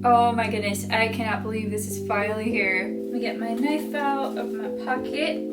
Oh my goodness, I cannot believe this is finally here. Let me get my knife out of my pocket.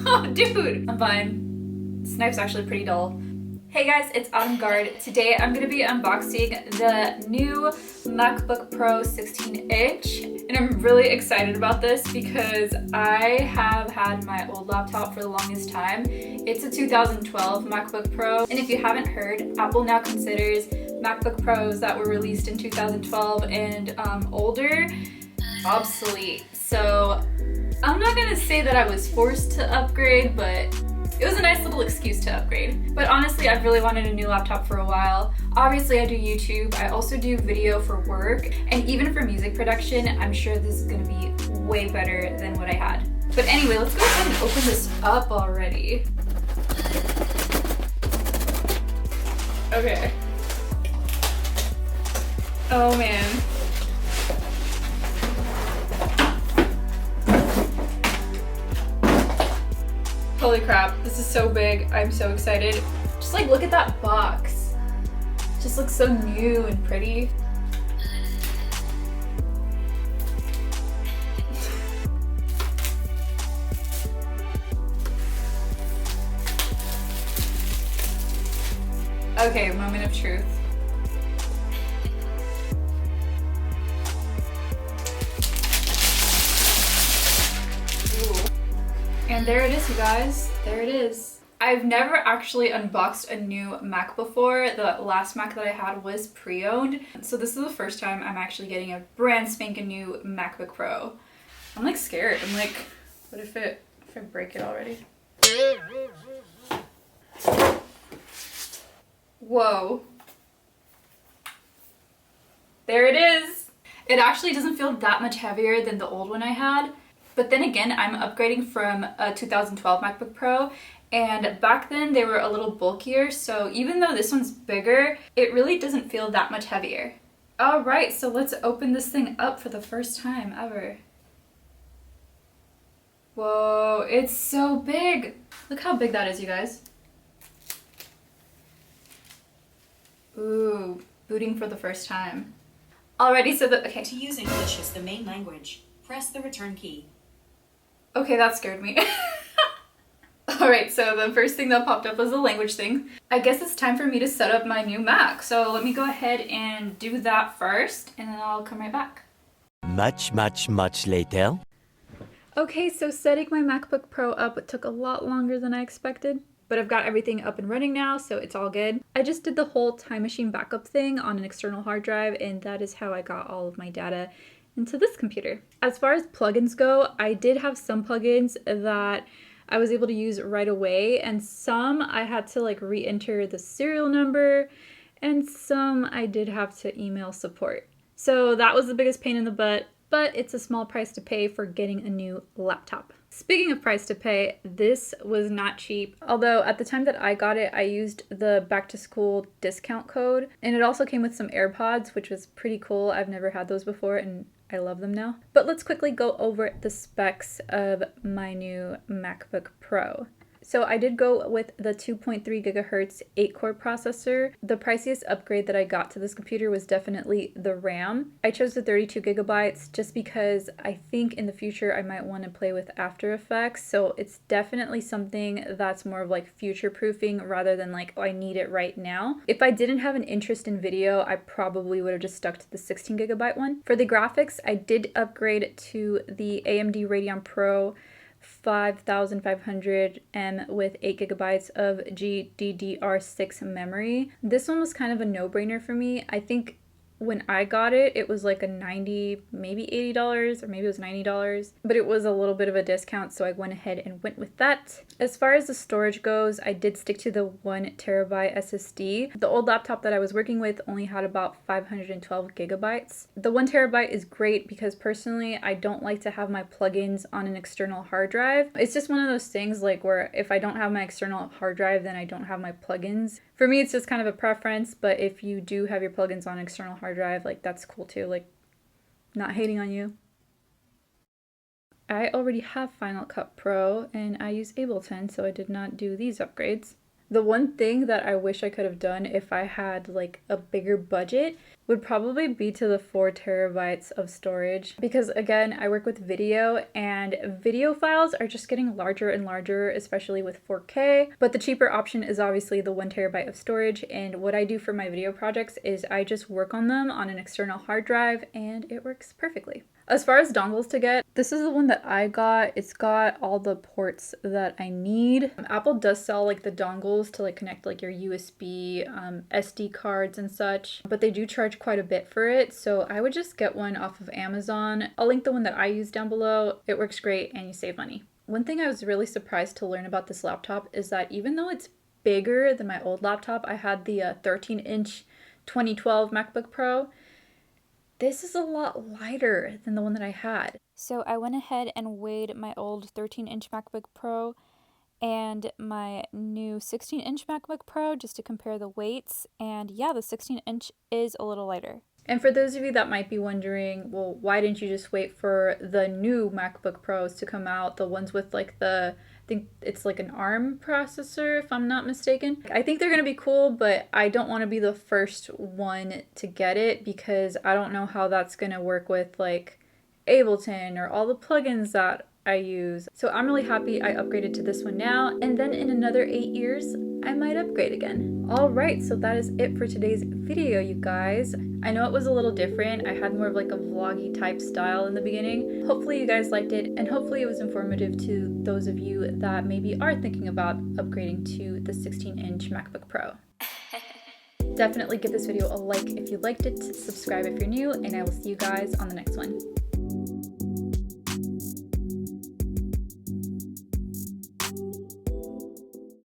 Oh, dude! I'm fine. This knife's actually pretty dull. Hey guys, it's Autumn Guard. Today I'm going to be unboxing the new MacBook Pro 16-inch. And I'm really excited about this because I have had my old laptop for the longest time. It's a 2012 MacBook Pro. And if you haven't heard, Apple now considers MacBook Pros that were released in 2012 and older obsolete. So I'm not gonna say that I was forced to upgrade, but it was a nice little excuse to upgrade. But honestly, I've really wanted a new laptop for a while. Obviously, I do YouTube. I also do video for work. And even for music production, I'm sure this is gonna be way better than what I had. But anyway, let's go ahead and open this up already. Okay. Oh man. Holy crap, this is so big. I'm so excited. Just like look at that box. It just looks so new and pretty. Okay, moment of truth. And there it is, you guys. There it is. I've never actually unboxed a new Mac before. The last Mac that I had was pre-owned. So this is the first time I'm actually getting a brand spanking new MacBook Pro. I'm like scared. I'm like, what if I break it already? Whoa. There it is. It actually doesn't feel that much heavier than the old one I had. But then again, I'm upgrading from a 2012 MacBook Pro, and back then they were a little bulkier, so even though this one's bigger, it really doesn't feel that much heavier. All right, so let's open this thing up for the first time ever. Whoa, it's so big. Look how big that is, you guys. Ooh, booting for the first time. Alrighty, so okay. To use English as the main language, press the return key. Okay, that scared me. Alright, so the first thing that popped up was the language thing. I guess it's time for me to set up my new Mac. So let me go ahead and do that first, and then I'll come right back. Much later. Okay, so setting my MacBook Pro up took a lot longer than I expected, but I've got everything up and running now, so it's all good. I just did the whole Time Machine backup thing on an external hard drive, and that is how I got all of my data into this computer. As far as plugins go, I did have some plugins that I was able to use right away, and some I had to like re-enter the serial number, and some I did have to email support. So that was the biggest pain in the butt, but it's a small price to pay for getting a new laptop. Speaking of price to pay, this was not cheap. Although at the time that I got it, I used the back to school discount code, and it also came with some AirPods, which was pretty cool. I've never had those before, and I love them now. But let's quickly go over the specs of my new MacBook Pro. So I did go with the 2.3 gigahertz 8-core processor. The priciest upgrade that I got to this computer was definitely the RAM. I chose the 32 gigabytes just because I think in the future I might want to play with After Effects. So it's definitely something that's more of like future proofing rather than like, oh, I need it right now. If I didn't have an interest in video, I probably would have just stuck to the 16 gigabyte one. For the graphics, I did upgrade to the AMD Radeon Pro 5500M with 8 gigabytes of GDDR6 memory. This one was kind of a no-brainer for me. I think when I got it, it was like a $90, maybe $80, or maybe it was $90, but it was a little bit of a discount, so I went ahead and went with that. As far as the storage goes, I did stick to the 1 terabyte SSD. The old laptop that I was working with only had about 512 gigabytes. The 1 terabyte is great because personally, I don't like to have my plugins on an external hard drive. It's just one of those things like where if I don't have my external hard drive, then I don't have my plugins. For me, it's just kind of a preference, but if you do have your plugins on external hard drive, like that's cool too, like not hating on you. I already have Final Cut Pro and I use Ableton, so I did not do these upgrades. The one thing that I wish I could have done if I had like a bigger budget would probably be to the 4 terabytes of storage, because again, I work with video and video files are just getting larger and larger, especially with 4K. But the cheaper option is obviously the 1 terabyte of storage. And what I do for my video projects is I just work on them on an external hard drive and it works perfectly. As far as dongles to get, this is the one that I got. It's got all the ports that I need. Apple does sell like the dongles to like connect like your USB, SD cards and such, but they do charge quite a bit for it. So I would just get one off of Amazon. I'll link the one that I use down below. It works great and you save money. One thing I was really surprised to learn about this laptop is that even though it's bigger than my old laptop, I had the 13-inch 2012 MacBook Pro, this is a lot lighter than the one that I had. So I went ahead and weighed my old 13-inch MacBook Pro and my new 16-inch MacBook Pro just to compare the weights. And yeah, the 16-inch is a little lighter. And for those of you that might be wondering, well, why didn't you just wait for the new MacBook Pros to come out? The ones with like I think it's like an ARM processor, if I'm not mistaken. I think they're gonna be cool, but I don't wanna be the first one to get it because I don't know how that's gonna work with like Ableton or all the plugins that I use. So I'm really happy I upgraded to this one now, and then in another 8 years, I might upgrade again. All right, so that is it for today's video, you guys. I know it was a little different. I had more of like a vloggy type style in the beginning. Hopefully you guys liked it, and hopefully it was informative to those of you that maybe are thinking about upgrading to the 16-inch MacBook Pro. Definitely give this video a like if you liked it, subscribe if you're new, and I will see you guys on the next one.